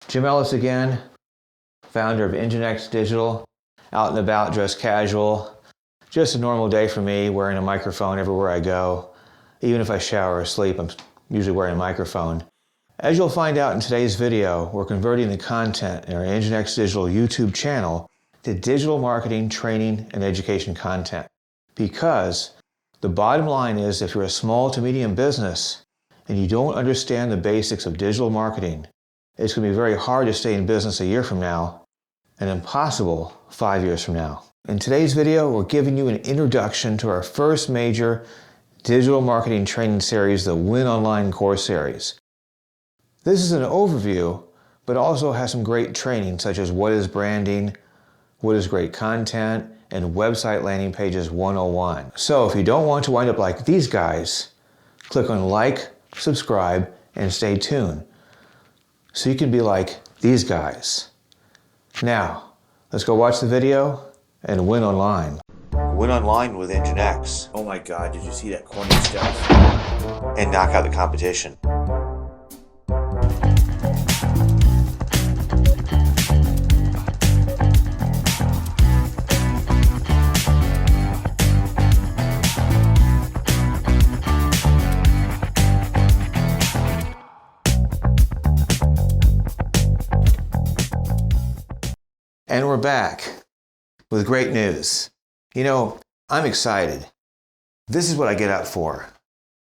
Jim Ellis again, founder of Nginx Digital, out and about, dressed casual. Just a normal day for me, wearing a microphone everywhere I go. Even if I shower or sleep, I'm usually wearing a microphone. As you'll find out in today's video, we're converting the content in our Nginx Digital YouTube channel to digital marketing, training, and education content. Because the bottom line is, if you're a small to medium business and you don't understand the basics of digital marketing, it's going to be very hard to stay in business a year from now and impossible 5 years from now. In today's video, we're giving you an introduction to our first major digital marketing training series, the Win Online Course Series. This is an overview, but also has some great training such as what is branding, what is great content, and website landing pages 101. So if you don't want to wind up like these guys, click on like, subscribe, and stay tuned so you can be like these guys. Now, let's go watch the video and win online. Win online with Nginx. Oh my God, did you see that corny stuff? And knock out the competition. And we're back with great news. You know, I'm excited. This is what I get up for.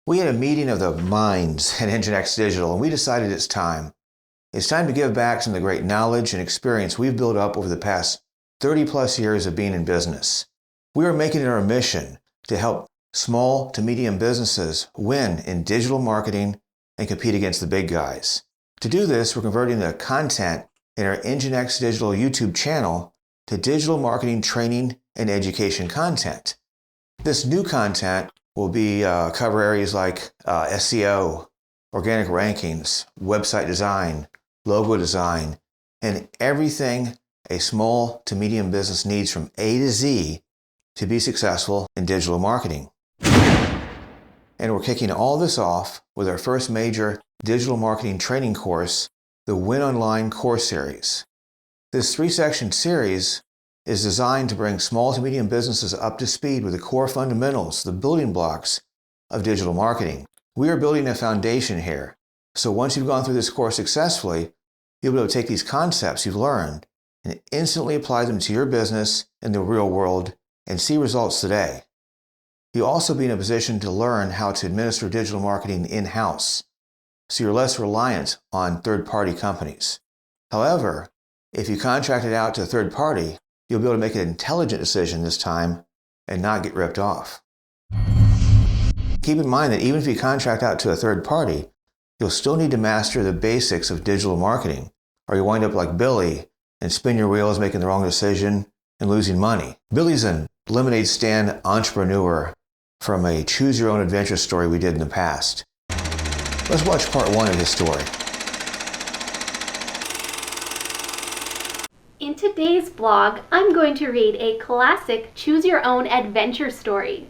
We had a meeting of the minds at Nginx Digital, and we decided it's time. It's time to give back some of the great knowledge and experience we've built up over the past 30 plus years of being in business. We are making it our mission to help small to medium businesses win in digital marketing and compete against the big guys. To do this, we're converting the content in our Nginx Digital YouTube channel to digital marketing training and education content. This new content will be cover areas like SEO, organic rankings, website design, logo design, and everything a small to medium business needs from A to Z to be successful in digital marketing. And we're kicking all this off with our first major digital marketing training course, the Win Online Course Series. This 3-section series is designed to bring small to medium businesses up to speed with the core fundamentals, the building blocks of digital marketing. We are building a foundation here. So once you've gone through this course successfully, you'll be able to take these concepts you've learned and instantly apply them to your business in the real world and see results today. You'll also be in a position to learn how to administer digital marketing in-house, so you're less reliant on third-party companies. However, if you contract it out to a third party, you'll be able to make an intelligent decision this time and not get ripped off. Keep in mind that even if you contract out to a third party, you'll still need to master the basics of digital marketing, or you wind up like Billy and spin your wheels making the wrong decision and losing money. Billy's a lemonade stand entrepreneur from a choose-your-own-adventure story we did in the past. Let's watch part 1 of his story. In today's vlog, I'm going to read a classic choose-your-own-adventure story.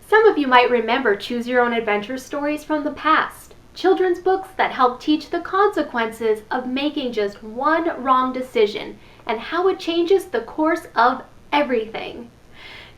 Some of you might remember choose-your-own-adventure stories from the past, children's books that help teach the consequences of making just one wrong decision and how it changes the course of everything.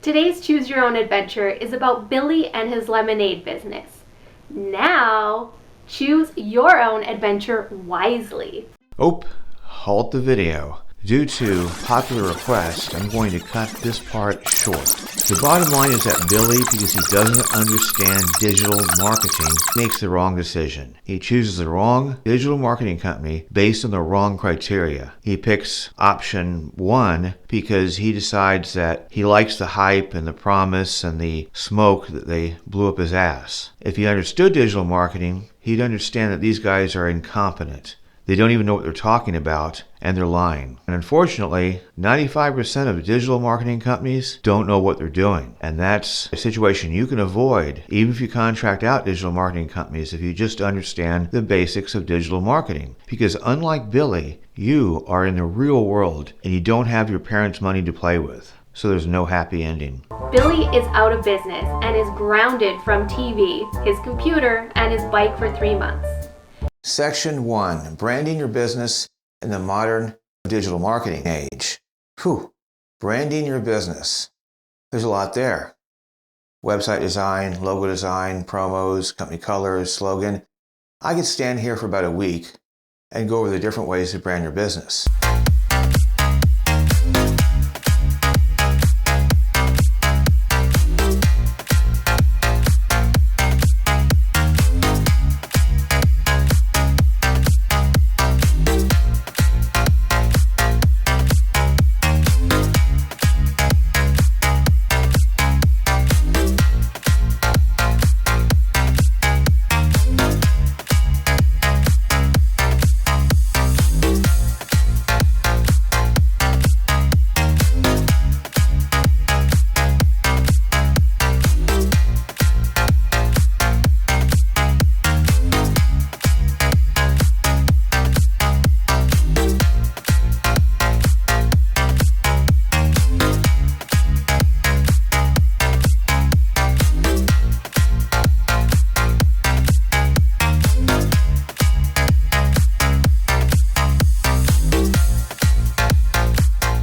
Today's choose-your-own-adventure is about Billy and his lemonade business. Now, choose your own adventure wisely. Oh, halt the video. Due to popular request, I'm going to cut this part short. The bottom line is that Billy, because he doesn't understand digital marketing, makes the wrong decision. He chooses the wrong digital marketing company based on the wrong criteria. He picks option 1 because he decides that he likes the hype and the promise and the smoke that they blew up his ass. If he understood digital marketing, he'd understand that these guys are incompetent. They don't even know what they're talking about, and they're lying. And unfortunately, 95% of digital marketing companies don't know what they're doing. And that's a situation you can avoid, even if you contract out digital marketing companies, if you just understand the basics of digital marketing. Because unlike Billy, you are in the real world, and you don't have your parents' money to play with. So there's no happy ending. Billy is out of business and is grounded from TV, his computer, and his bike for 3 months. Section 1, branding your business in the modern digital marketing age. Whew, branding your business. There's a lot there. Website design, logo design, promos, company colors, slogan. I could stand here for about a week and go over the different ways to brand your business.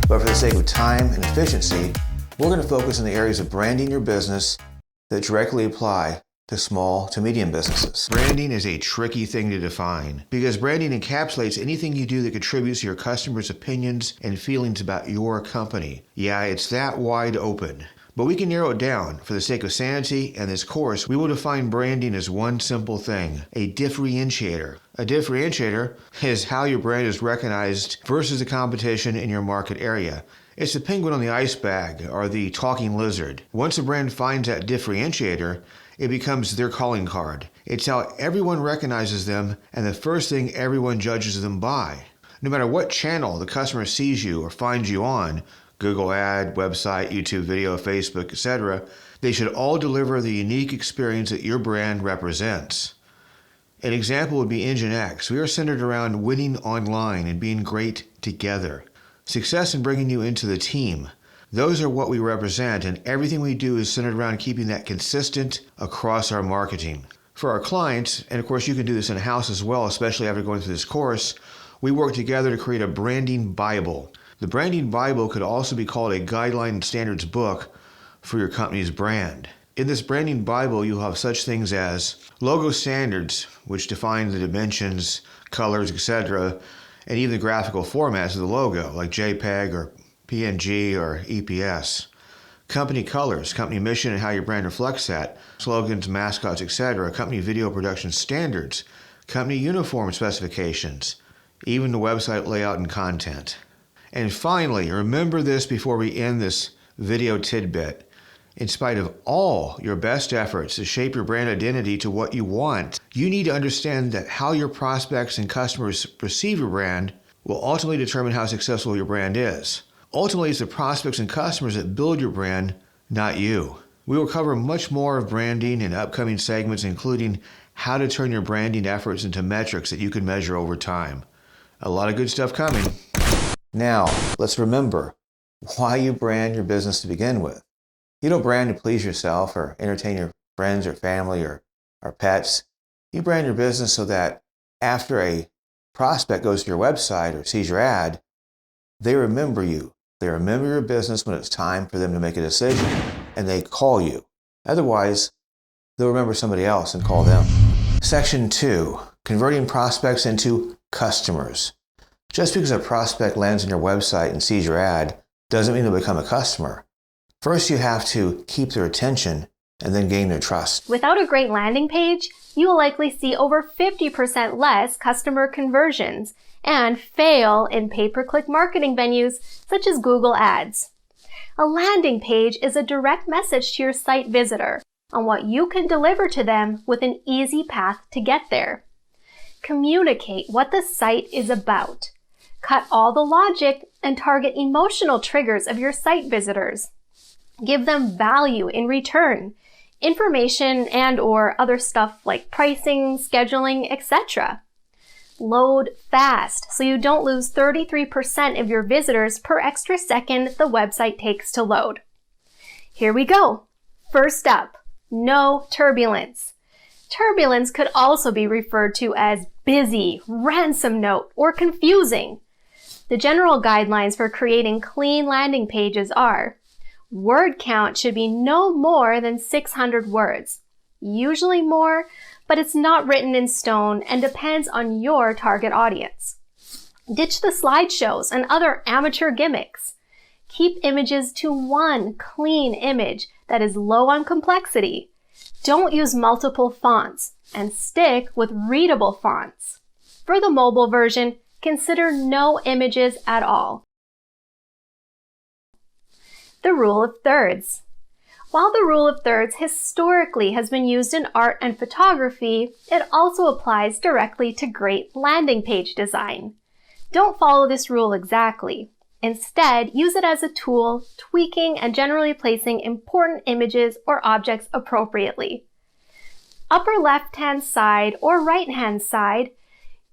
But for the sake of time and efficiency, we're going to focus on the areas of branding your business that directly apply to small to medium businesses. Branding is a tricky thing to define because branding encapsulates anything you do that contributes to your customers' opinions and feelings about your company. Yeah, it's that wide open. But we can narrow it down. For the sake of sanity and this course, we will define branding as one simple thing, a differentiator. A differentiator is how your brand is recognized versus the competition in your market area. It's the penguin on the ice bag or the talking lizard. Once a brand finds that differentiator, it becomes their calling card. It's how everyone recognizes them and the first thing everyone judges them by. No matter what channel the customer sees you or finds you on, Google ad, website, YouTube video, Facebook, etc., they should all deliver the unique experience that your brand represents. An example would be Engine X. We are centered around winning online and being great together. Success in bringing you into the team. Those are what we represent, and everything we do is centered around keeping that consistent across our marketing. For our clients, and of course you can do this in-house as well, especially after going through this course, we work together to create a branding Bible. The branding Bible could also be called a guideline and standards book for your company's brand. In this branding Bible, you'll have such things as logo standards, which define the dimensions, colors, etc., and even the graphical formats of the logo, like JPEG or PNG or EPS. Company colors, company mission and how your brand reflects that, slogans, mascots, etc., company video production standards, company uniform specifications, even the website layout and content. And finally, remember this before we end this video tidbit. In spite of all your best efforts to shape your brand identity to what you want, you need to understand that how your prospects and customers perceive your brand will ultimately determine how successful your brand is. Ultimately, it's the prospects and customers that build your brand, not you. We will cover much more of branding in upcoming segments, including how to turn your branding efforts into metrics that you can measure over time. A lot of good stuff coming. Now, let's remember why you brand your business to begin with. You don't brand to please yourself or entertain your friends or family or pets. You brand your business so that after a prospect goes to your website or sees your ad, they remember you. They remember your business when it's time for them to make a decision, and they call you. Otherwise, they'll remember somebody else and call them. Section 2, converting prospects into customers. Just because a prospect lands on your website and sees your ad doesn't mean they'll become a customer. First, you have to keep their attention and then gain their trust. Without a great landing page, you will likely see over 50% less customer conversions and fail in pay-per-click marketing venues such as Google Ads. A landing page is a direct message to your site visitor on what you can deliver to them with an easy path to get there. Communicate what the site is about. Cut all the logic and target emotional triggers of your site visitors. Give them value in return, information and/or other stuff like pricing, scheduling, etc. Load fast so you don't lose 33% of your visitors per extra second the website takes to load. Here we go. First up, no turbulence. Turbulence could also be referred to as busy, ransom note, or confusing. The general guidelines for creating clean landing pages are: word count should be no more than 600 words, usually more, but it's not written in stone and depends on your target audience. Ditch the slideshows and other amateur gimmicks. Keep images to one clean image that is low on complexity. Don't use multiple fonts and stick with readable fonts. For the mobile version, consider no images at all. The rule of thirds. While the rule of thirds historically has been used in art and photography, it also applies directly to great landing page design. Don't follow this rule exactly. Instead, use it as a tool, tweaking and generally placing important images or objects appropriately. Upper left-hand side or right-hand side,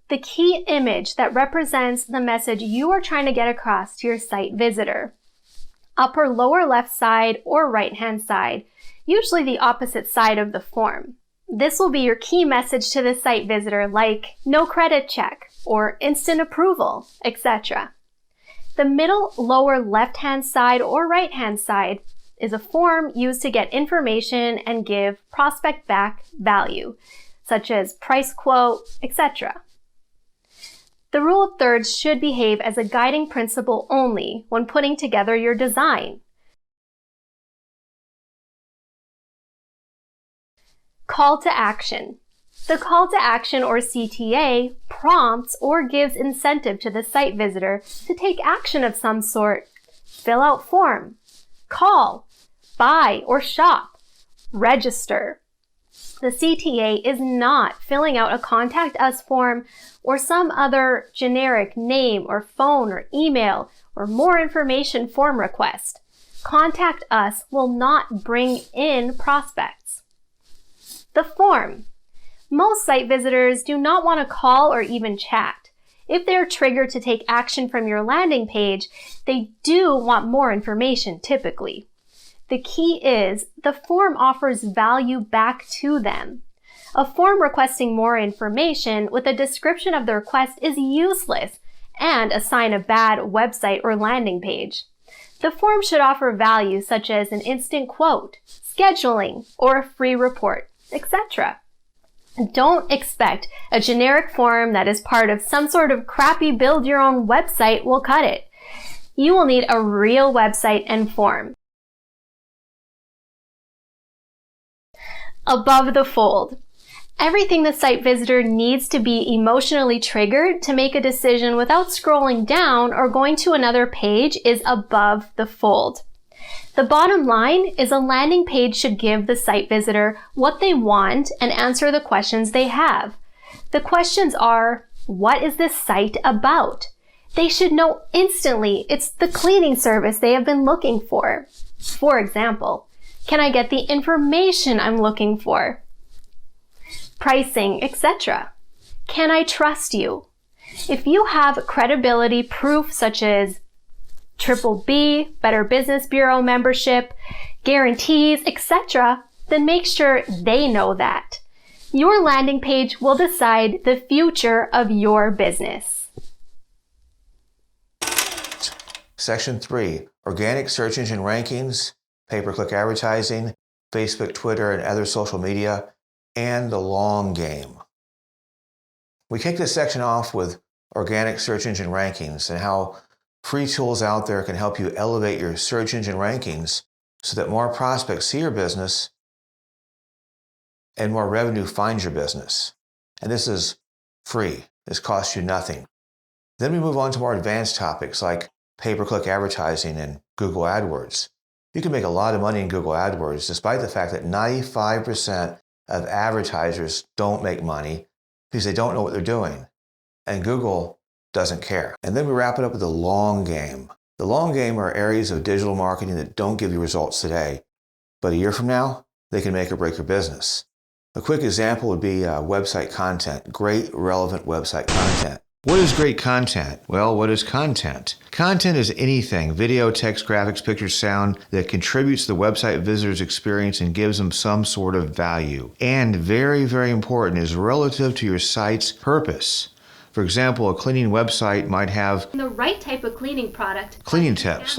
the key image that represents the message you are trying to get across to your site visitor. Upper lower left side or right-hand side, usually the opposite side of the form. This will be your key message to the site visitor, like no credit check or instant approval, etc. The middle lower left-hand side or right-hand side is a form used to get information and give prospect back value, such as price quote, etc. The rule of thirds should behave as a guiding principle only when putting together your design. Call to action. The call to action or CTA prompts or gives incentive to the site visitor to take action of some sort. Fill out form, call, buy or shop, register. The CTA is not filling out a contact us form or some other generic name or phone or email or more information form request. Contact us will not bring in prospects. The form. Most site visitors do not want to call or even chat. If they're triggered to take action from your landing page, they do want more information typically. The key is the form offers value back to them. A form requesting more information with a description of the request is useless and a sign of bad website or landing page. The form should offer value such as an instant quote, scheduling, or a free report, etc. Don't expect a generic form that is part of some sort of crappy build your own website will cut it. You will need a real website and form. Above the fold. Everything the site visitor needs to be emotionally triggered to make a decision without scrolling down or going to another page is above the fold. The bottom line is a landing page should give the site visitor what they want and answer the questions they have. The questions are, what is this site about? They should know instantly it's the cleaning service they have been looking for. For example, can I get the information I'm looking for? Pricing, etc. Can I trust you? If you have credibility proof such as BBB, Better Business Bureau membership, guarantees, etc., then make sure they know that. Your landing page will decide the future of your business. Section 3, organic search engine rankings, pay-per-click advertising, Facebook, Twitter, and other social media, and the long game. We kick this section off with organic search engine rankings and how free tools out there can help you elevate your search engine rankings so that more prospects see your business and more revenue finds your business. And this is free. This costs you nothing. Then we move on to more advanced topics like pay-per-click advertising and Google AdWords. You can make a lot of money in Google AdWords despite the fact that 95% of advertisers don't make money because they don't know what they're doing. And Google doesn't care. And then we wrap it up with the long game. The long game are areas of digital marketing that don't give you results today, but a year from now, they can make or break your business. A quick example would be website content, great relevant website content. What is great content? Well, what is content? Content is anything, video, text, graphics, pictures, sound, that contributes to the website visitor's experience and gives them some sort of value. And very, very important, is relative to your site's purpose. For example, a cleaning website might have The right type of cleaning product. cleaning tips,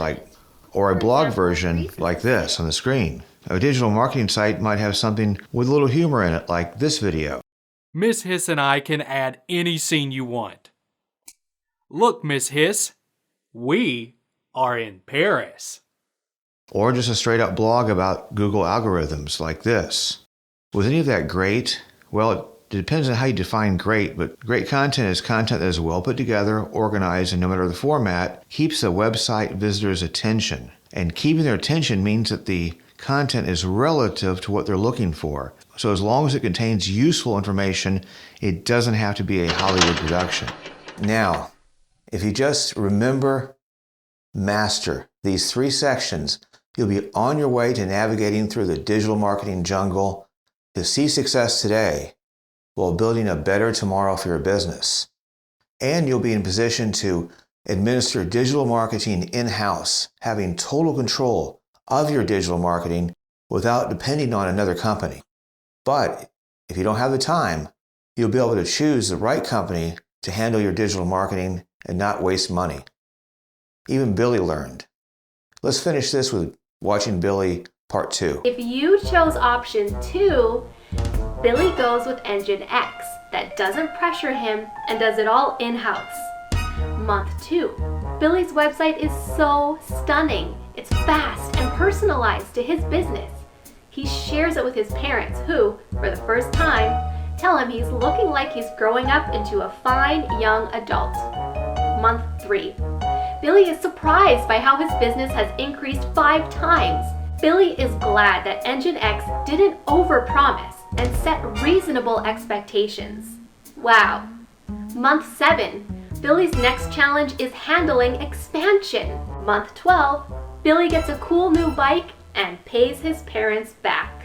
or a blog version like this on the screen. A digital marketing site might have something with a little humor in it, like this video. Miss Hiss and I can add any scene you want. Look, Miss Hiss, we are in Paris. Or just a straight up blog about Google algorithms like this. Was any of that great? Well, it depends on how you define great, but great content is content that is well put together, organized, and no matter the format, keeps the website visitor's attention. And keeping their attention means that the content is relative to what they're looking for. So as long as it contains useful information, it doesn't have to be a Hollywood production. Now, if you just master these 3 sections, you'll be on your way to navigating through the digital marketing jungle to see success today while building a better tomorrow for your business. And you'll be in position to administer digital marketing in-house, having total control of your digital marketing without depending on another company. But if you don't have the time, you'll be able to choose the right company to handle your digital marketing and not waste money. Even Billy learned. Let's finish this with watching Billy Part 2. If you chose option 2, Billy goes with Engine X that doesn't pressure him and does it all in-house. Month 2. Billy's website is so stunning. It's fast and personalized to his business. He shares it with his parents who, for the first time, tell him he's looking like he's growing up into a fine young adult. Month 3. Billy is surprised by how his business has increased 5 times. Billy is glad that Engine X didn't overpromise and set reasonable expectations. Wow. Month 7. Billy's next challenge is handling expansion. Month 12. Billy gets a cool new bike and pays his parents back.